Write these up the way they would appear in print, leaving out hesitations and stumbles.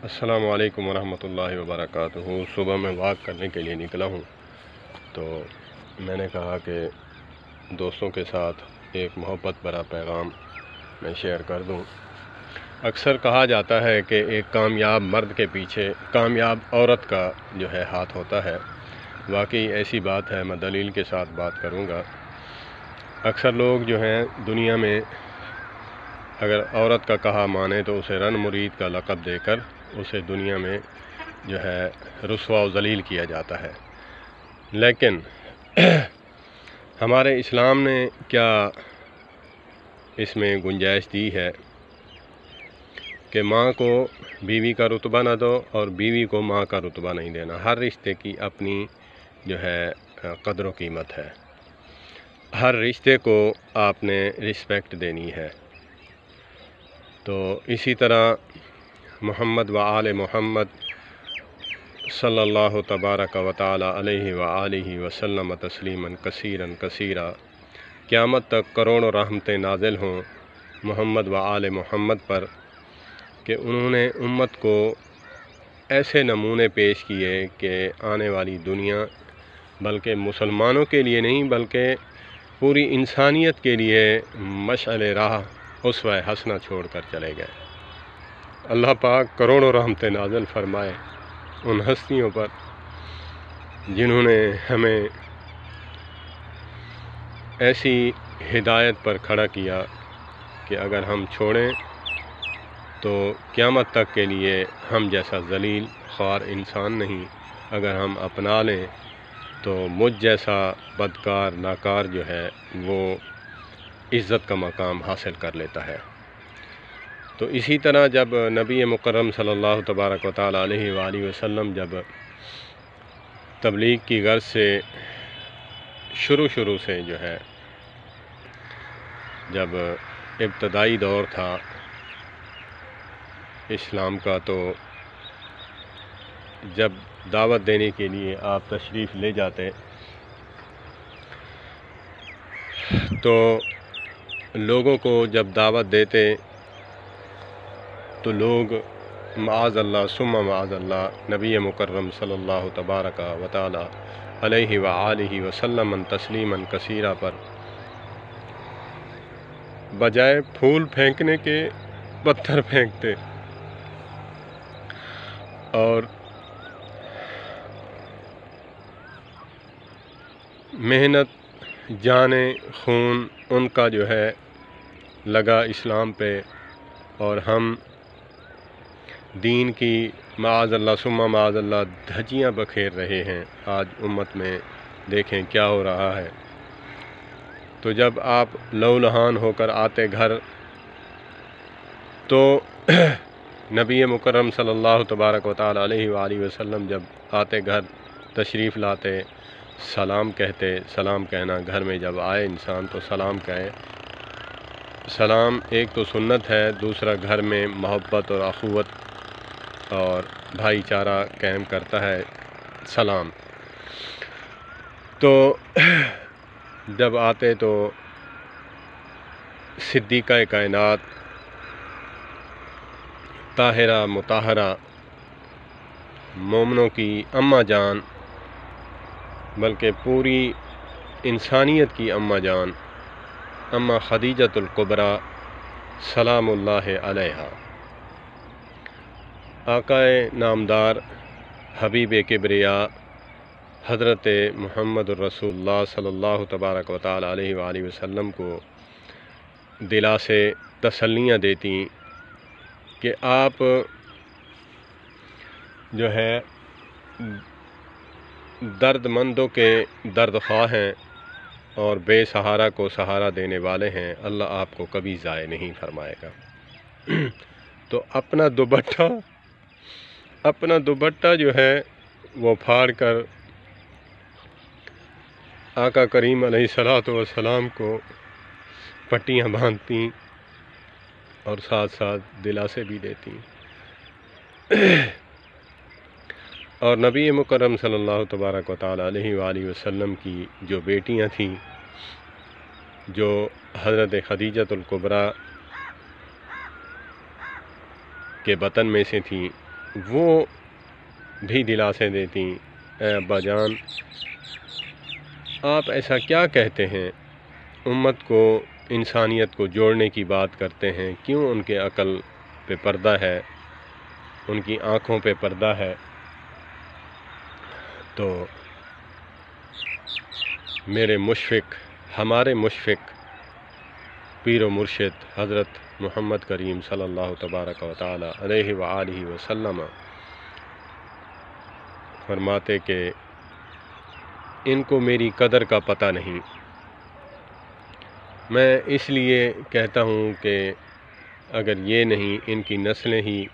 السلام علیکم ورحمۃ اللہ وبرکاتہ۔ صبح میں واک کرنے کے لیے نکلا ہوں تو میں نے کہا کہ دوستوں کے ساتھ ایک محبت بھرا پیغام میں شیئر کر دوں۔ اکثر کہا جاتا ہے کہ ایک کامیاب مرد کے پیچھے کامیاب عورت کا جو ہے ہاتھ ہوتا ہے۔ واقعی ایسی بات ہے، میں دلیل کے ساتھ بات کروں گا۔ اکثر لوگ جو ہیں دنیا میں اگر عورت کا کہا مانے تو اسے رن مرید کا لقب دے کر اسے دنیا میں جو ہے رسوا و ذلیل کیا جاتا ہے۔ لیکن ہمارے اسلام نے کیا اس میں گنجائش دی ہے کہ ماں کو بیوی کا رتبہ نہ دو اور بیوی کو ماں کا رتبہ نہیں دینا۔ ہر رشتے کی اپنی جو ہے قدر و قیمت ہے، ہر رشتے کو آپ نے رسپیکٹ دینی ہے۔ تو اسی طرح محمد و آل محمد صلی اللہ تبارک و تعالی علیہ وآلہ وسلم تسلیما کثیرا کثیرا، قیامت تک کروڑوں رحمتیں نازل ہوں محمد و آل محمد پر کہ انہوں نے امت کو ایسے نمونے پیش کیے کہ آنے والی دنیا بلکہ مسلمانوں کے لیے نہیں بلکہ پوری انسانیت کے لیے مشعل راہ اسوہ حسنہ چھوڑ کر چلے گئے۔ اللہ پاک کروڑوں رحمتیں نازل فرمائے ان ہستیوں پر جنہوں نے ہمیں ایسی ہدایت پر کھڑا کیا کہ اگر ہم چھوڑیں تو قیامت تک کے لیے ہم جیسا ذلیل خوار انسان نہیں، اگر ہم اپنا لیں تو مجھ جیسا بدکار ناکار جو ہے وہ عزت کا مقام حاصل کر لیتا ہے۔ تو اسی طرح جب نبی مکرم صلی اللہ تبارک و تعالی علیہ وآلہ وسلم جب تبلیغ کی غرض سے شروع سے جو ہے جب ابتدائی دور تھا اسلام کا، تو جب دعوت دینے کے لیے آپ تشریف لے جاتے تو لوگوں کو جب دعوت دیتے تو لوگ معاذ اللہ ثم معاذ اللہ نبی مکرم صلی اللہ تبارک و تعالی علیہ وآلہ وسلم تسلیما کثیرا پر بجائے پھول پھینکنے کے پتھر پھینکتے اور محنت جانے خون ان کا جو ہے لگا اسلام پہ، اور ہم دین کی معاذ اللہ ثم معاذ اللہ دھجیاں بکھیر رہے ہیں۔ آج امت میں دیکھیں کیا ہو رہا ہے۔ تو جب آپ لو لہان ہو کر آتے گھر تو نبی مکرم صلی اللہ تبارک و تعالی علیہ وآلہ وسلم جب آتے گھر تشریف لاتے سلام کہتے۔ سلام کہنا گھر میں جب آئے انسان تو سلام کہے۔ سلام ایک تو سنت ہے، دوسرا گھر میں محبت اور اخوت اور بھائی چارہ قائم کرتا ہے سلام۔ تو جب آتے تو صدیقہ کائنات طاہرہ مطہرہ مومنوں کی اماں جان بلکہ پوری انسانیت کی اماں جان اماں خدیجۃ الکبریٰ سلام اللہ علیہا، آقائے نامدار حبیب کبریاء حضرت محمد الرسول اللہ صلی اللہ تبارک و تعالی علیہ وآلہ وسلم کو دلا سے تسلیاں دیتی کہ آپ جو ہے درد مندوں کے درد خواہ ہیں اور بے سہارا کو سہارا دینے والے ہیں، اللہ آپ کو کبھی ضائع نہیں فرمائے گا۔ تو اپنا دوپٹہ جو ہے وہ پھاڑ کر آقا کریم علیہ الصلوۃ والسلام کو پٹیاں باندھتی اور ساتھ ساتھ دلاسے بھی دیتی۔ اور نبی مکرم صلی اللہ تبارک و تعالی علیہ وآلہ وسلم کی جو بیٹیاں تھیں جو حضرت خدیجۃ الکبریٰ کے بطن میں سے تھیں، وہ بھی دلاسے دیتی، اے ابا جان آپ ایسا کیا کہتے ہیں، امت کو انسانیت کو جوڑنے کی بات کرتے ہیں، کیوں ان کے عقل پہ پردہ ہے، ان کی آنکھوں پہ پردہ ہے؟ تو میرے مشفق، ہمارے مشفق پیر و مرشد حضرت محمد کریم صلی اللہ تبارک و تعالی علیہ وآلہ وسلم فرماتے کہ ان کو میری قدر کا پتہ نہیں۔ میں اس لیے کہتا ہوں کہ اگر یہ نہیں ان کی نسلیں ہی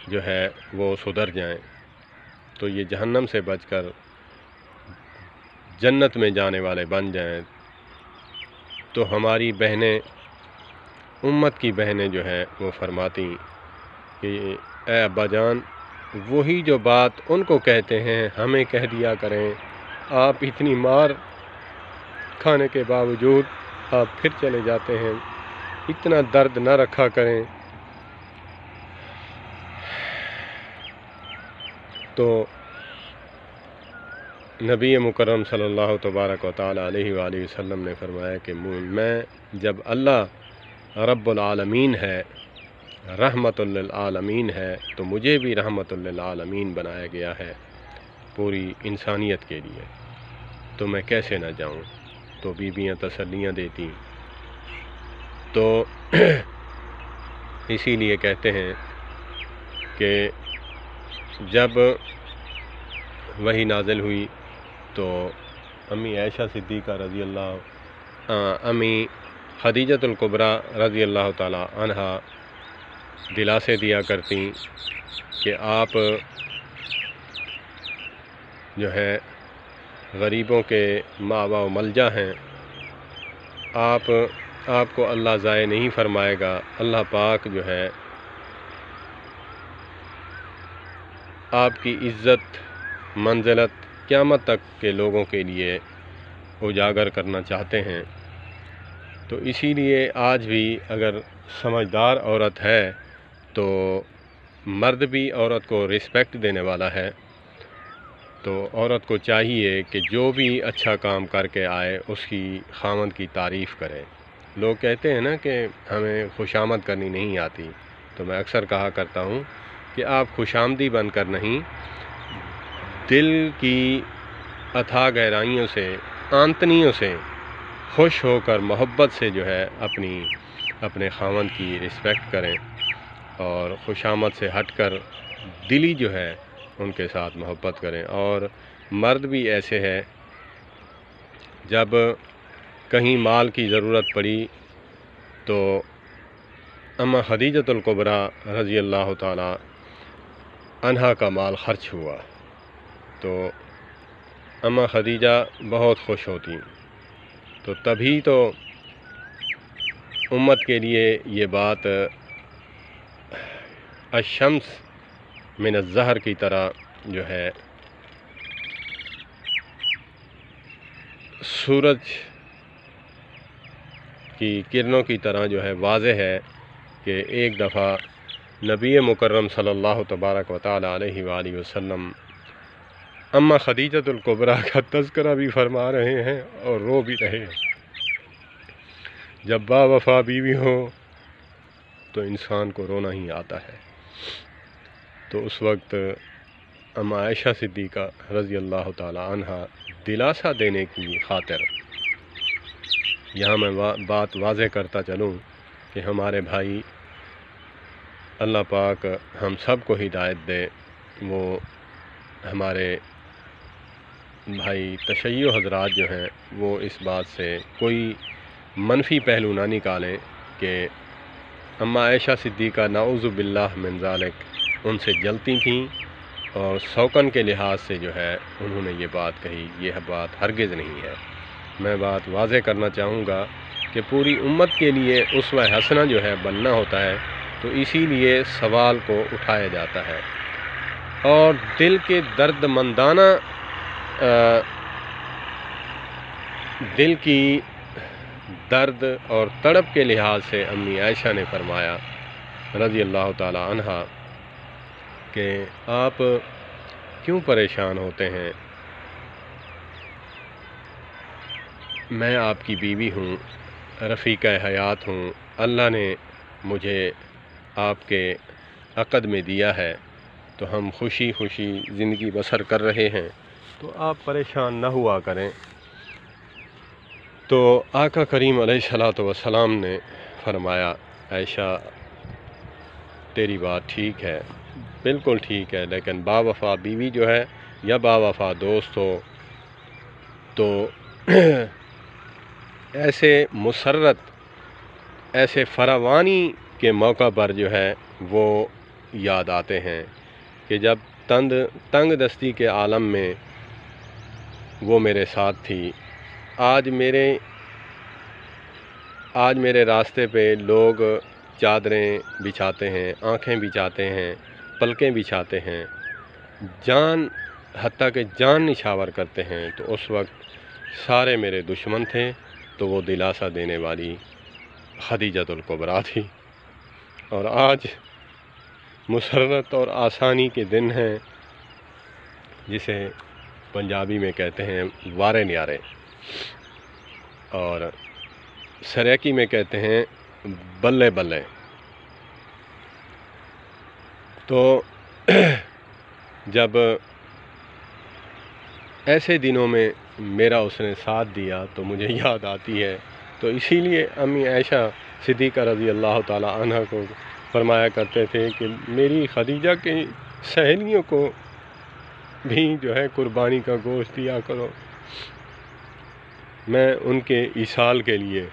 جو ہے وہ سدھر جائیں تو یہ جہنم سے بچ کر جنت میں جانے والے بن جائیں، تو ہماری بہنیں، امت کی بہنیں جو ہیں وہ فرماتی کہ اے ابا جان وہی جو بات ان کو کہتے ہیں ہمیں کہہ دیا کریں، آپ اتنی مار کھانے کے باوجود آپ پھر چلے جاتے ہیں، اتنا درد نہ رکھا کریں۔ تو نبی مکرم صلی اللہ تبارک و تعالی علیہ وآلہ وسلم نے فرمایا کہ میں جب اللہ رب العالمین ہے، رحمت للعالمین ہے، تو مجھے بھی رحمت للعالمین بنایا گیا ہے پوری انسانیت کے لیے، تو میں کیسے نہ جاؤں؟ تو بیویاں تسلیاں دیتی۔ تو اسی لیے کہتے ہیں کہ جب وحی نازل ہوئی تو امی عائشہ صدیقہ رضی اللہ، امی خدیجۃ الکبریٰ رضی اللہ تعالی عنہا دلاسے دیا کرتی کہ آپ جو ہے غریبوں کے ماوا و ملجا ہیں، آپ کو اللہ ضائع نہیں فرمائے گا، اللہ پاک جو ہے آپ کی عزت منزلت قیامت تک کے لوگوں کے لیے اجاگر کرنا چاہتے ہیں۔ تو اسی لیے آج بھی اگر سمجھدار عورت ہے تو مرد بھی عورت کو رسپیکٹ دینے والا ہے، تو عورت کو چاہیے کہ جو بھی اچھا کام کر کے آئے اس کی خاوند کی تعریف کرے۔ لوگ کہتے ہیں نا کہ ہمیں خوشامد کرنی نہیں آتی، تو میں اکثر کہا کرتا ہوں کہ آپ خوشامدی بن کر نہیں، دل کی اتھاہ گہرائیوں سے، آنتنیوں سے خوش ہو کر محبت سے جو ہے اپنے خاوند کی رسپیکٹ کریں، اور خوشامد سے ہٹ کر دلی جو ہے ان کے ساتھ محبت کریں۔ اور مرد بھی ایسے ہے، جب کہیں مال کی ضرورت پڑی تو اما خدیجۃ الکبریٰ رضی اللہ تعالی عنہا کا مال خرچ ہوا تو اما خدیجہ بہت خوش ہوتی، تو تبھی تو امت کے لیے یہ بات الشمس من الزہر کی طرح جو ہے سورج کی کرنوں کی طرح جو ہے واضح ہے کہ ایک دفعہ نبی مکرم صلی اللہ تبارک و تعالی علیہ وآلہ وسلم اما خدیجۃ الکبریٰ کا تذکرہ بھی فرما رہے ہیں اور رو بھی رہے ہیں۔ جب با وفا بیوی ہو تو انسان کو رونا ہی آتا ہے۔ تو اس وقت اما عائشہ صدیقہ رضی اللہ تعالی عنہا دلاسا دینے کی خاطر، یہاں میں بات واضح کرتا چلوں کہ ہمارے بھائی، اللہ پاک ہم سب کو ہدایت دے، وہ ہمارے بھائی تشیع حضرات جو ہیں وہ اس بات سے کوئی منفی پہلو نہ نکالیں کہ اما عائشہ صدیقہ نعوذ باللہ من ذالک ان سے جلتی تھیں، اور سوکن کے لحاظ سے جو ہے انہوں نے یہ بات کہی، یہ بات ہرگز نہیں ہے۔ میں بات واضح کرنا چاہوں گا کہ پوری امت کے لیے اسوہ حسنہ جو ہے بننا ہوتا ہے، تو اسی لیے سوال کو اٹھایا جاتا ہے، اور دل کے درد مندانہ دل کی درد اور تڑپ کے لحاظ سے امی عائشہ نے فرمایا رضی اللہ تعالی عنہا کہ آپ کیوں پریشان ہوتے ہیں؟ میں آپ کی بیوی ہوں، رفیقہ حیات ہوں، اللہ نے مجھے آپ کے عقد میں دیا ہے، تو ہم خوشی خوشی زندگی بسر کر رہے ہیں، تو آپ پریشان نہ ہوا کریں۔ تو آقا کریم علیہ الصلوۃ والسلام نے فرمایا، عائشہ تیری بات ٹھیک ہے، بالکل ٹھیک ہے، لیکن باوفا بیوی جو ہے یا باوفا دوست ہو تو ایسے مسرت، ایسے فراوانی کے موقع پر جو ہے وہ یاد آتے ہیں کہ جب تنگ دستی کے عالم میں وہ میرے ساتھ تھی۔ آج میرے راستے پہ لوگ چادریں بچھاتے ہیں، آنکھیں بچھاتے ہیں، پلکیں بچھاتے ہیں، حتیٰ کہ جان نچھاور کرتے ہیں، تو اس وقت سارے میرے دشمن تھے، تو وہ دلاسا دینے والی خدیجۃ الکبریٰ تھی۔ اور آج مسرت اور آسانی کے دن ہیں، جسے پنجابی میں کہتے ہیں وارے نیارے، اور سریکی میں کہتے ہیں بلے بلے۔ تو جب ایسے دنوں میں میرا اس نے ساتھ دیا تو مجھے یاد آتی ہے، تو اسی لیے امی عائشہ صدیقہ رضی اللہ تعالی عنہ کو فرمایا کرتے تھے کہ میری خدیجہ کی سہیلیوں کو بھی جو ہے قربانی کا گوشت دیا کرو۔ میں ان کے ایصال کے لیے،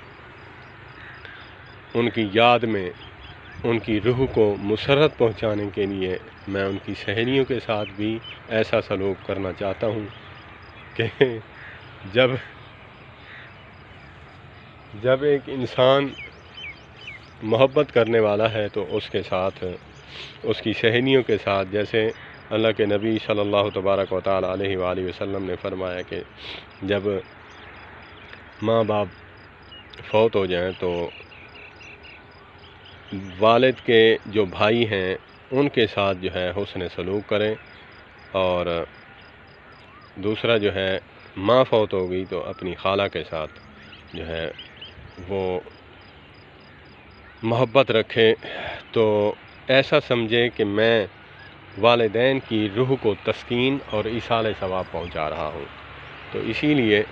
ان کی یاد میں، ان کی روح کو مسرت پہنچانے کے لیے میں ان کی سہیلیوں کے ساتھ بھی ایسا سلوک کرنا چاہتا ہوں کہ جب ایک انسان محبت کرنے والا ہے تو اس کے ساتھ، اس کی سہیلیوں کے ساتھ، جیسے اللہ کے نبی صلی اللہ تبارک و تعالی علیہ وآلہ وسلم نے فرمایا کہ جب ماں باپ فوت ہو جائیں تو والد کے جو بھائی ہیں ان کے ساتھ جو ہے حسن سلوک کریں، اور دوسرا جو ہے ماں فوت ہو گئی تو اپنی خالہ کے ساتھ جو ہے وہ محبت رکھے، تو ایسا سمجھے کہ میں والدین کی روح کو تسکین اور ایصال ثواب پہنچا رہا ہوں۔ تو اسی لیے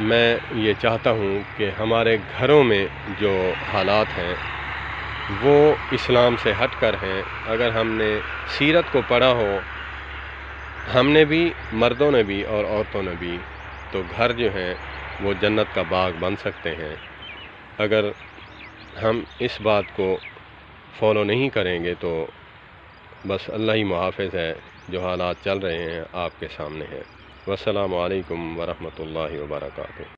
میں یہ چاہتا ہوں کہ ہمارے گھروں میں جو حالات ہیں وہ اسلام سے ہٹ کر ہیں۔ اگر ہم نے سیرت کو پڑھا ہو، ہم نے بھی، مردوں نے بھی اور عورتوں نے بھی، تو گھر جو ہیں وہ جنت کا باغ بن سکتے ہیں۔ اگر ہم اس بات کو فالو نہیں کریں گے تو بس اللہ ہی محافظ ہے، جو حالات چل رہے ہیں آپ کے سامنے ہیں۔ والسلام علیکم ورحمۃ اللہ وبرکاتہ۔